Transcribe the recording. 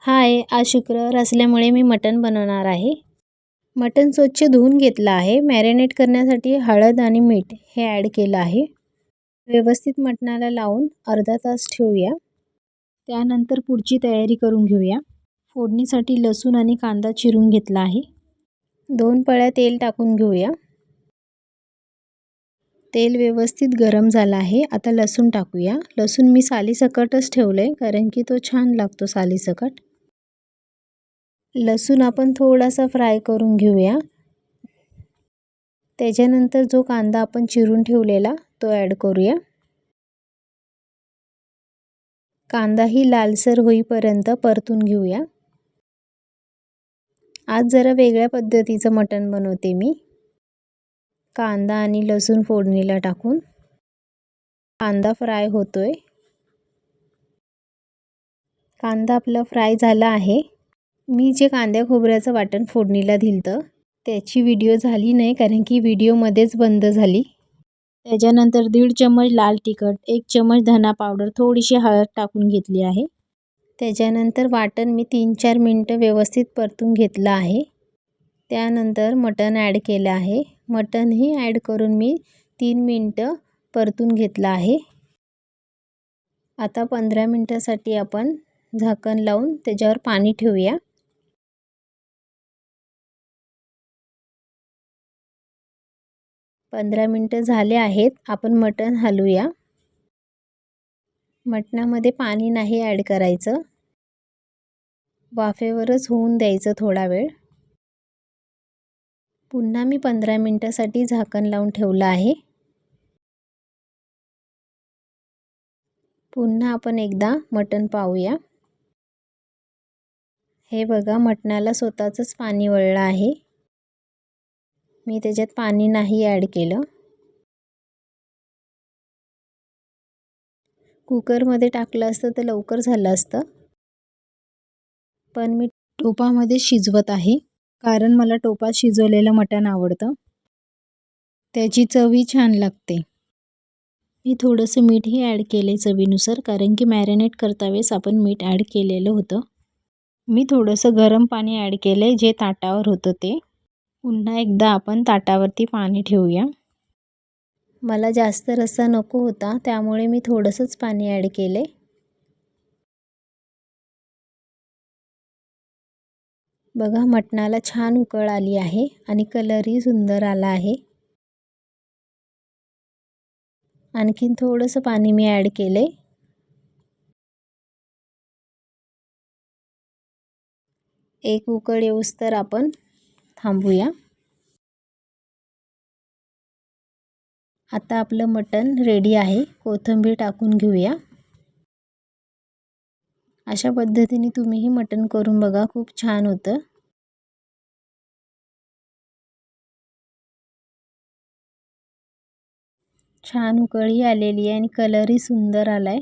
हाय, आज शुक्रवार असल्यामुळे मी मटण बनवणार आहे. मटण स्वच्छ धुवून घेतलं आहे. मॅरिनेट करण्यासाठी हळद आणि मीठ हे ॲड केलं आहे. व्यवस्थित मटणाला लावून अर्धा तास ठेवूया. त्यानंतर पुढची तयारी करून घेऊया. फोडणीसाठी लसूण आणि कांदा चिरून घेतला आहे. 2 पळ्या तेल टाकून घेऊया. तेल व्यवस्थित गरम झालं आहे. आता लसूण टाकूया. लसूण मी सालीसकटच ठेवलं आहे कारण की तो छान लागतो सालीसकट. लसूण आपण थोडासा फ्राय करून घेऊया. त्याच्यानंतर जो कांदा आपण चिरून ठेवलेला तो ॲड करूया. कांदाही लालसर होईपर्यंत परतून घेऊया. आज जरा वेगळ्या पद्धतीचं मटण बनवते मी. कांदा आणि लसूण फोडणीला टाकून कांदा फ्राय होतोय. कांदा आपला फ्राय झाला आहे. मी जे कांद्या खोबऱ्याचं वाटण फोडणीला दिलतं त्याची व्हिडिओ झाली नाही कारण की व्हिडिओमध्येच बंद झाली. त्याच्यानंतर 1.5 चम्मच लाल तिखट, 1 चम्मच धना पावडर, थोडीशी हळद टाकून घेतली आहे. त्याच्यानंतर वाटण मी 3-4 मिनटं व्यवस्थित परतून घेतलं आहे. त्यानंतर मटण ॲड केलं आहे. मटणही ॲड करून मी 3 मिनटं परतून घेतलं आहे. आता 15 मिनटासाठी आपण झाकण लावून त्याच्यावर पाणी ठेवूया. 15 मिनटं झाले आहेत. आपण मटण हलवूया. मटणामध्ये पाणी नाही ॲड करायचं. वाफेवरच होऊन द्यायचं थोडा वेळ. पुन्हा मी 15 मिनटासाठी झाकण लावून ठेवलं आहे. पुन्हा आपण एकदा मटण पाहूया. हे बघा, मटणाला स्वतःचंच पाणी वळलं आहे. मी त्याच्यात पाणी नाही ॲड केलं. कुकरमध्ये टाकलं असतं तर लवकर झालं असतं. पण मी टोपामध्ये शिजवत आहे कारण मला टोपात शिजवलेलं मटण आवडतं. त्याची चवही छान लागते. मी थोडंसं मीठही ॲड केले चवीनुसार कारण की मॅरिनेट करता वेळेस आपण मीठ ॲड केलेलं होतं. मी थोडंसं गरम पाणी ॲड केलं आहे जे ताटावर होतं ते. पुन्हा एकदा आपण ताटावरती पाणी ठेवूया. मला जास्त रस्सा नको होता त्यामुळे मी थोडंसंच पाणी ॲड केले. बघा, मटणाला छान उकळ आली आहे आणि कलरही सुंदर आला आहे. आणखीन थोडंसं पाणी मी ॲड केले. एक उकळ येऊस्तर आपण थांबूया. आता आपलं मटण रेडी आहे. कोथिंबीर टाकून घेऊया. अशा पद्धतीने तुम्हीही मटण करून बघा, खूप छान होतं. छान उकळी आलेली आहे आणि कलरही सुंदर आलाय.